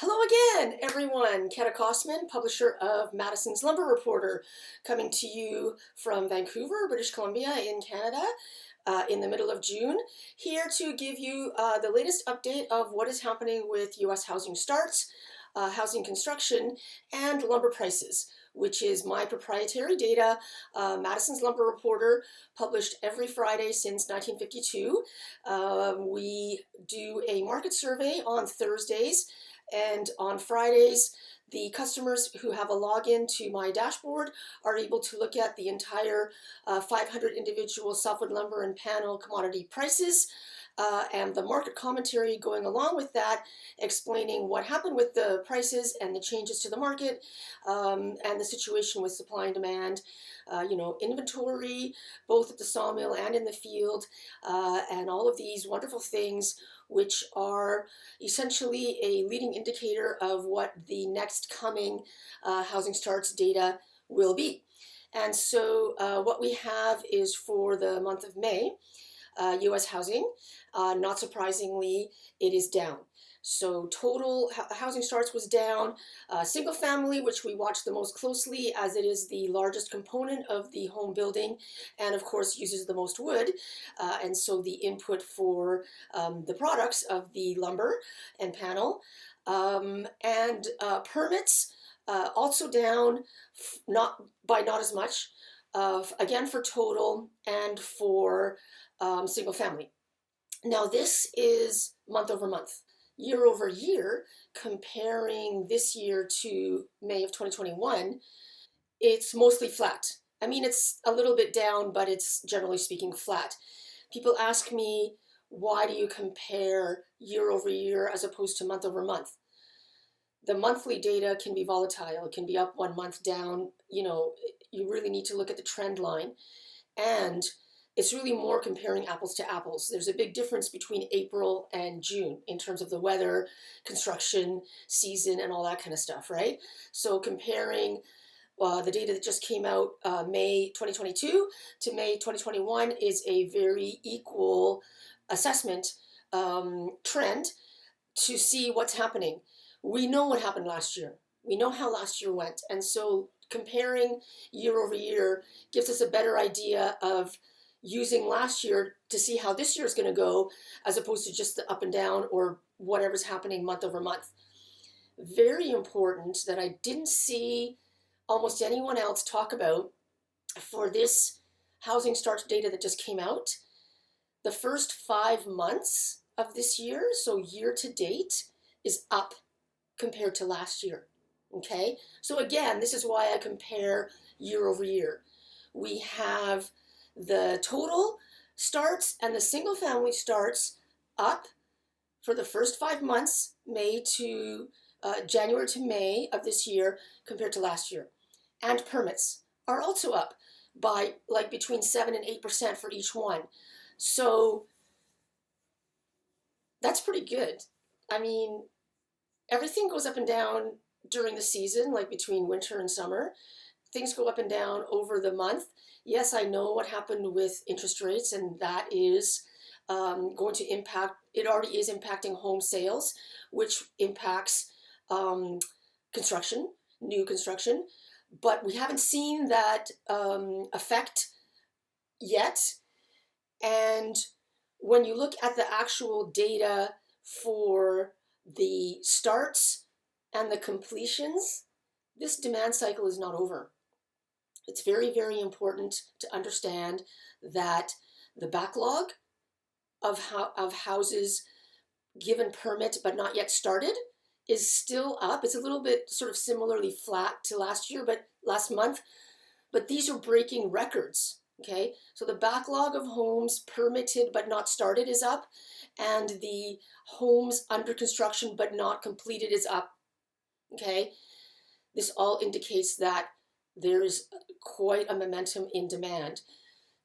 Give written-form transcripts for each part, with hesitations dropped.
Hello again, everyone. Kata Kosman, publisher of Madison's Lumber Reporter, coming to you from Vancouver, British Columbia in Canada in the middle of June, here to give you the latest update of what is happening with U.S. housing starts, housing construction, and lumber prices, which is my proprietary data. Madison's Lumber Reporter, published every Friday since 1952. We do a market survey on Thursdays, and on Fridays, the customers who have a login to my dashboard are able to look at the entire 500 individual softwood lumber and panel commodity prices and the market commentary going along with that, explaining what happened with the prices and the changes to the market and the situation with supply and demand, inventory, both at the sawmill and in the field, and all of these wonderful things which are essentially a leading indicator of what the next coming housing starts data will be. And so what we have is for the month of May, U.S. housing, not surprisingly, it is down. So total housing starts was down. Single family, which we watch the most closely as it is the largest component of the home building and of course uses the most wood, and so the input for the products of the lumber and panel. And permits also down, not as much, again for total and for single family. Now this is month over month. Year over year, comparing this year to May of 2021, it's mostly flat. I mean, it's a little bit down, but it's generally speaking flat. People ask me, why do you compare year over year as opposed to month over month? The monthly data can be volatile. It can be up 1 month, down. You really need to look at the trend line. And it's really more comparing apples to apples. There's a big difference between April and June in terms of the weather, construction season, and all that kind of stuff, right? So comparing the data that just came out May 2022 to May 2021 is a very equal assessment trend to see what's happening. We know what happened last year. We know how last year went. And so comparing year over year gives us a better idea of using last year to see how this year is going to go, as opposed to just the up and down or whatever's happening month over month. Very important that I didn't see almost anyone else talk about for this housing starts data that just came out. The first 5 months of this year, so year to date, is up compared to last year. Okay, so again, this is why I compare year over year. We have the total starts and the single family starts up for the first 5 months, January to May of this year compared to last year. And permits are also up by like between 7 and 8% for each one. So that's pretty good. I mean, everything goes up and down during the season, like between winter and summer. Things go up and down over the month. Yes, I know what happened with interest rates, and that is going to impact, it already is impacting home sales, which impacts construction, new construction. But we haven't seen that effect yet. And when you look at the actual data for the starts and the completions, this demand cycle is not over. It's very, very important to understand that the backlog of houses given permit but not yet started is still up. It's a little bit sort of similarly flat to last month, but these are breaking records. Okay, so the backlog of homes permitted but not started is up, and the homes under construction but not completed is up. Okay, this all indicates that there is quite a momentum in demand.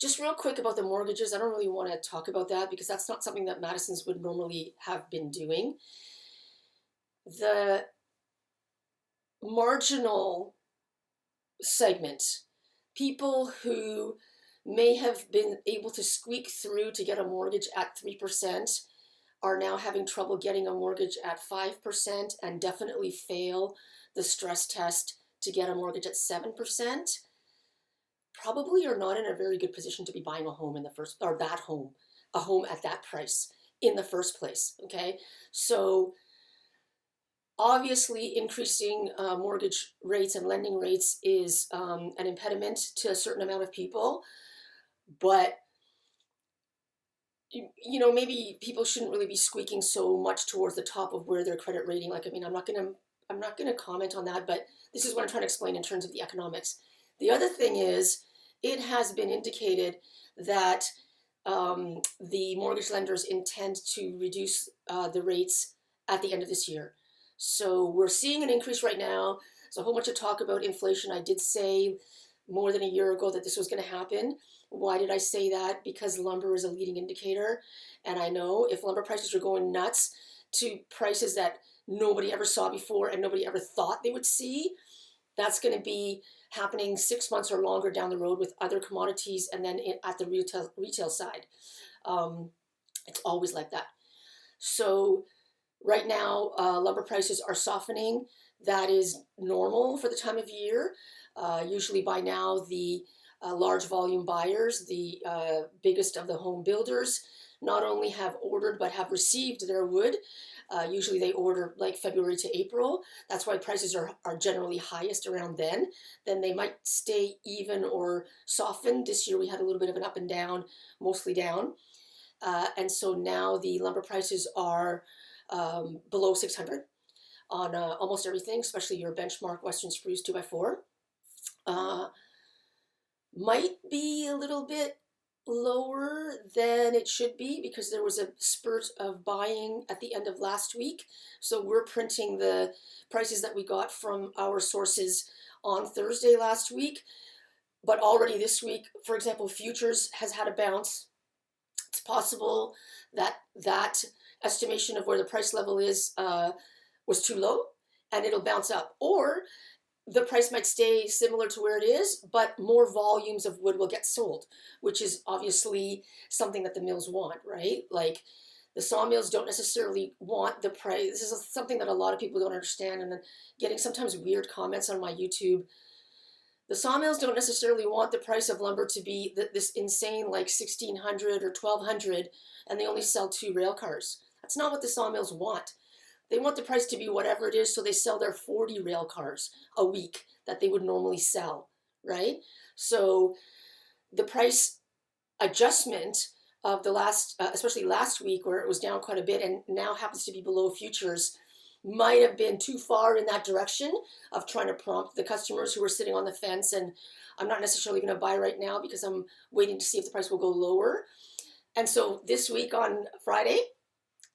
Just real quick about the mortgages, I don't really want to talk about that because that's not something that Madison's would normally have been doing. The marginal segment, people who may have been able to squeak through to get a mortgage at 3%, are now having trouble getting a mortgage at 5% and definitely fail the stress test to get a mortgage at 7%, probably are not in a very good position to be buying a home in the first, or that home, a home at that price in the first place. Okay, so obviously increasing mortgage rates and lending rates is an impediment to a certain amount of people, but maybe people shouldn't really be squeaking so much towards the top of where their credit rating. Like, I mean, I'm not gonna comment on that, but this is what I'm trying to explain in terms of the economics. The other thing is, it has been indicated that the mortgage lenders intend to reduce the rates at the end of this year. So we're seeing an increase right now. There's a whole bunch of talk about inflation. I did say more than a year ago that this was going to happen. Why did I say that? Because lumber is a leading indicator. And I know if lumber prices are going nuts to prices that nobody ever saw before and nobody ever thought they would see, that's going to be happening 6 months or longer down the road with other commodities, and then at the retail side. It's always like that. So right now, lumber prices are softening. That is normal for the time of year. Usually by now, the large volume buyers, the biggest of the home builders, not only have ordered but have received their wood. Usually they order like February to April. That's why prices are generally highest around then. Then they might stay even or soften. This year we had a little bit of an up and down, mostly down. And so now the lumber prices are below 600 on almost everything, especially your benchmark Western spruce 2x4. Might be a little bit lower than it should be because there was a spurt of buying at the end of last week. So we're printing the prices that we got from our sources on Thursday last week. But already this week, for example, futures has had a bounce. It's possible that that estimation of where the price level is was too low and it'll bounce up. Or the price might stay similar to where it is, but more volumes of wood will get sold, which is obviously something that the mills want, right? Like, the sawmills don't necessarily want the price. This is something that a lot of people don't understand, and then getting sometimes weird comments on my YouTube. The sawmills don't necessarily want the price of lumber to be this insane, like 1,600 or 1,200, and they only sell 2 rail cars. That's not what the sawmills want. They want the price to be whatever it is, so they sell their 40 rail cars a week that they would normally sell, right? So the price adjustment of the last, especially last week where it was down quite a bit and now happens to be below futures, might have been too far in that direction of trying to prompt the customers who are sitting on the fence and I'm not necessarily going to buy right now because I'm waiting to see if the price will go lower. And so this week on Friday,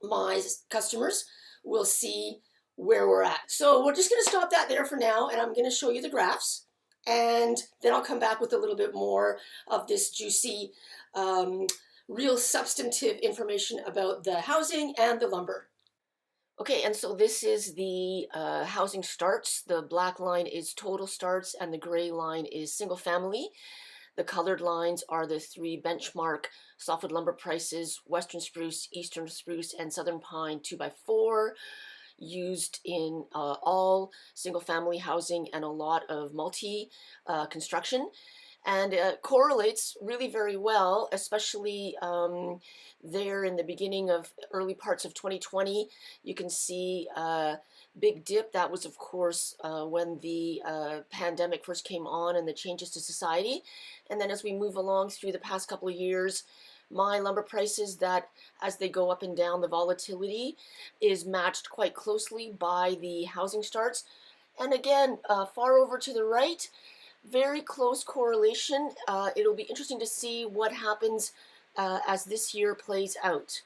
my customers will see where we're at. So we're just going to stop that there for now, and I'm going to show you the graphs, and then I'll come back with a little bit more of this juicy, real substantive information about the housing and the lumber. Okay, and so this is the housing starts. The black line is total starts, and the gray line is single family. The colored lines are the 3 benchmark softwood lumber prices: Western spruce, Eastern spruce, and Southern pine 2x4, used in all single-family housing and a lot of multi construction. And it correlates really very well, especially there in the beginning of early parts of 2020. You can see a big dip. That was, of course, when the pandemic first came on and the changes to society. And then as we move along through the past couple of years, my lumber prices, that as they go up and down, the volatility is matched quite closely by the housing starts. And again, far over to the right, very close correlation. It'll be interesting to see what happens as this year plays out.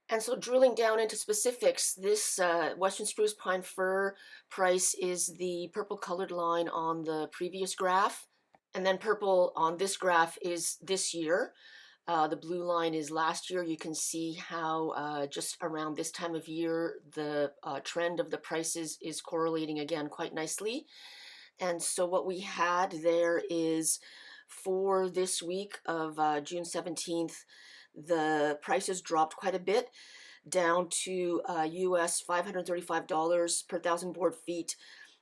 And so drilling down into specifics, this Western spruce pine fir price is the purple colored line on the previous graph. And then purple on this graph is this year. The blue line is last year. You can see how just around this time of year, the trend of the prices is correlating again quite nicely. And so what we had there is for this week of June 17th, the prices dropped quite a bit, down to US $535 per thousand board feet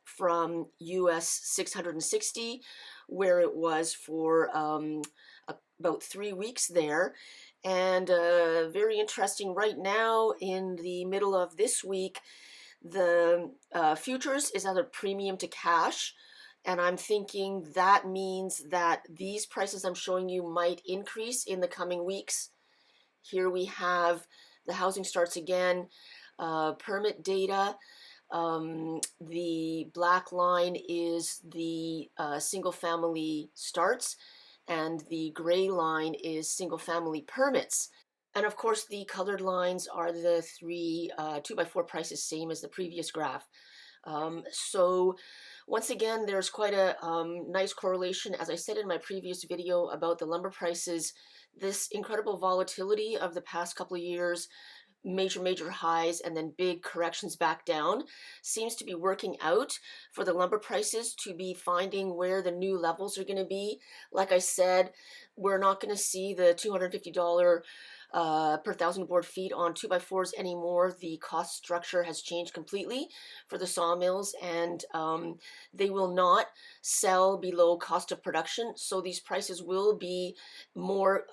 from US 660, where it was for about 3 weeks there. And very interesting right now, in the middle of this week, the futures is at a premium to cash. And I'm thinking that means that these prices I'm showing you might increase in the coming weeks. Here we have the housing starts again, permit data. The black line is the single family starts, and the gray line is single family permits. And of course, the colored lines are the three 2x4 prices, same as the previous graph. So once again, there's quite a nice correlation. As I said in my previous video about the lumber prices, this incredible volatility of the past couple of years, major highs and then big corrections back down, seems to be working out for the lumber prices to be finding where the new levels are going to be. Like I said, we're not going to see the $250 per thousand board feet on 2x4s anymore. The cost structure has changed completely for the sawmills, and they will not sell below cost of production. So these prices will be more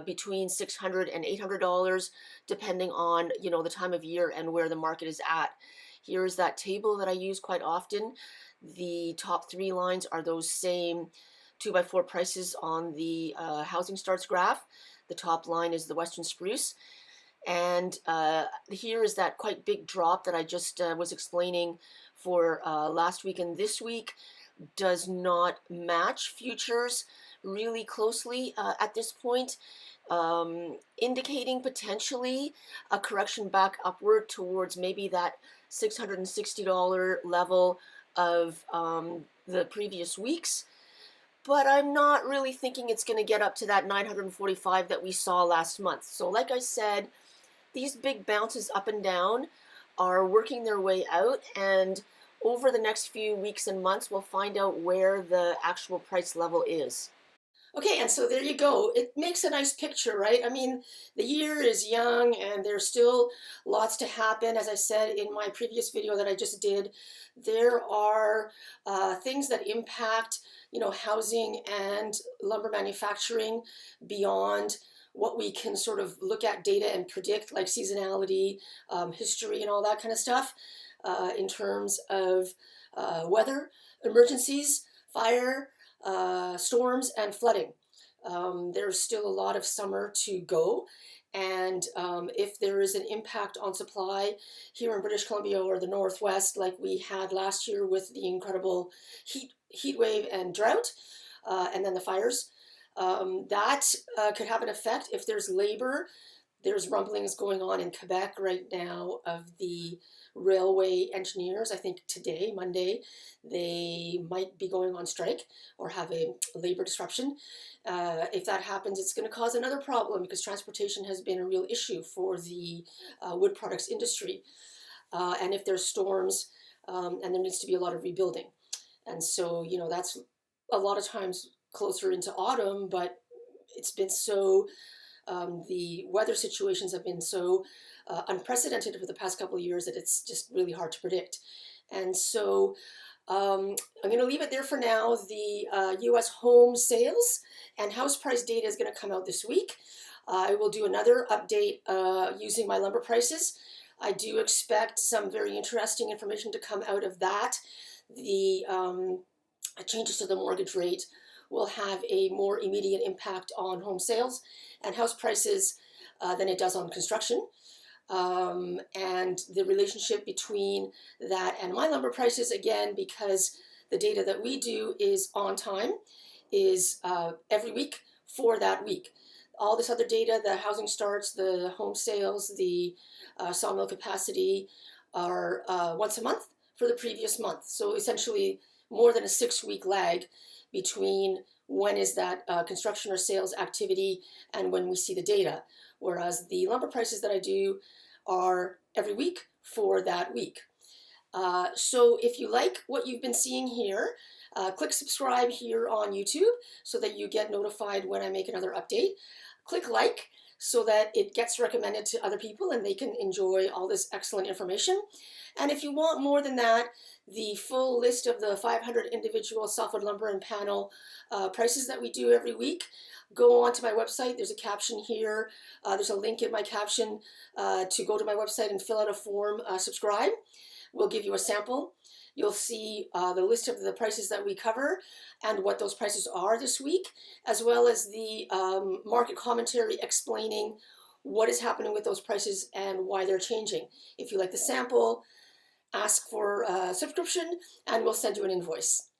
between $600 and $800, depending on the time of year and where the market is at. Here's that table that I use quite often. The top three lines are those same 2x4 prices on the housing starts graph. The top line is the Western spruce. And here is that quite big drop that I just was explaining for last week and this week. Does not match futures really closely at this point, indicating potentially a correction back upward towards maybe that $660 level of the previous weeks. But I'm not really thinking it's going to get up to that 945 that we saw last month. So like I said, these big bounces up and down are working their way out, and over the next few weeks and months, we'll find out where the actual price level is. Okay, and so there you go. It makes a nice picture, right? I mean, the year is young and there's still lots to happen. As I said in my previous video that I just did, there are things that impact, housing and lumber manufacturing beyond what we can sort of look at data and predict, like seasonality, history, and all that kind of stuff, in terms of weather, emergencies, fire, storms, and flooding. There's still a lot of summer to go, and if there is an impact on supply here in British Columbia or the Northwest, like we had last year with the incredible heat wave and drought, and then the fires, that could have an effect. If there's labor, there's rumblings going on in Quebec right now of the railway engineers. I think today, Monday, they might be going on strike or have a labor disruption. If that happens, it's going to cause another problem because transportation has been a real issue for the wood products industry. And if there's storms, and there needs to be a lot of rebuilding. And so, that's a lot of times closer into autumn, but it's been so, the weather situations have been so unprecedented for the past couple of years that it's just really hard to predict. And so I'm going to leave it there for now. The U.S. home sales and house price data is going to come out this week. I will do another update using my lumber prices. I do expect some very interesting information to come out of that. The changes to the mortgage rate will have a more immediate impact on home sales and house prices than it does on construction. And the relationship between that and my lumber prices, again, because the data that we do is on time, is every week for that week. All this other data, the housing starts, the home sales, the sawmill capacity, are once a month for the previous month. So essentially more than a 6-week lag between when is that construction or sales activity and when we see the data. Whereas the lumber prices that I do are every week for that week. So if you like what you've been seeing here, click subscribe here on YouTube so that you get notified when I make another update. Click like so that it gets recommended to other people and they can enjoy all this excellent information. And if you want more than that, the full list of the 500 individual softwood lumber and panel prices that we do every week, go onto my website. There's a caption here. There's a link in my caption to go to my website and fill out a form, subscribe. We'll give you a sample. You'll see the list of the prices that we cover and what those prices are this week, as well as the market commentary explaining what is happening with those prices and why they're changing. If you like the sample, ask for a subscription and we'll send you an invoice.